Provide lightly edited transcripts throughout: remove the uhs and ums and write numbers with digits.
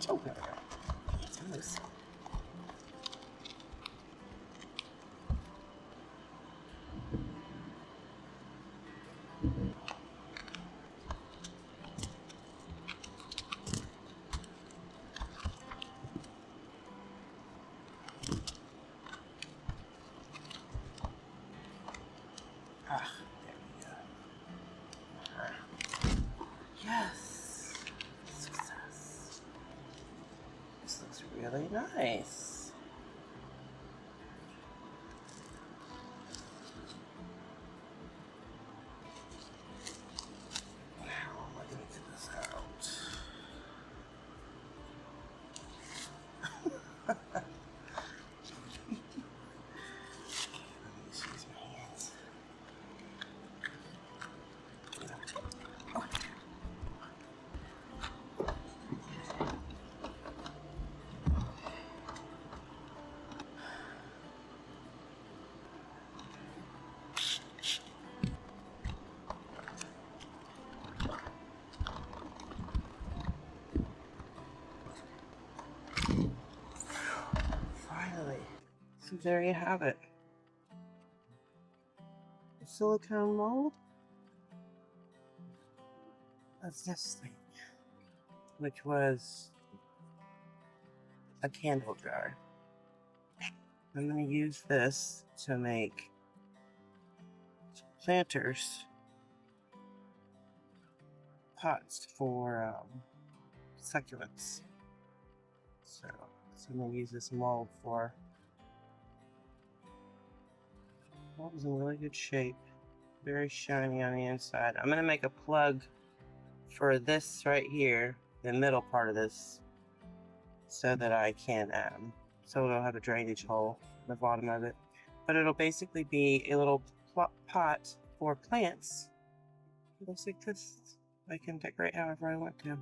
Oh, there we go. It's loose. Ah, there we go. Yes! Success. This looks really nice. How am I going to get this out? Let me just use my hands. Finally. So there you have it. The silicone mold of this thing, which was a candle jar. I'm going to use this to make planters pots for succulents. So I'm going to use this mold for. Mold is in really good shape, very shiny on the inside. I'm going to make a plug for this right here, the middle part of this, so that I can so it'll have a drainage hole in the bottom of it. But it'll basically be a little pot for plants. It looks like this. I can decorate however I want to.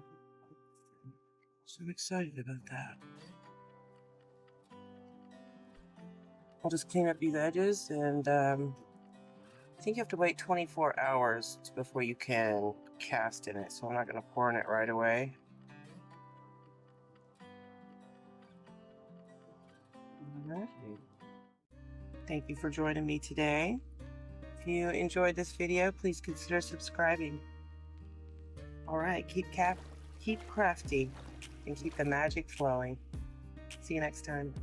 So I'm excited about that. I'll just clean up these edges, and I think you have to wait 24 hours before you can cast in it, so I'm not going to pour in it right away. Alright. Thank you for joining me today. If you enjoyed this video, please consider subscribing. Alright, keep crafty and keep the magic flowing. See you next time.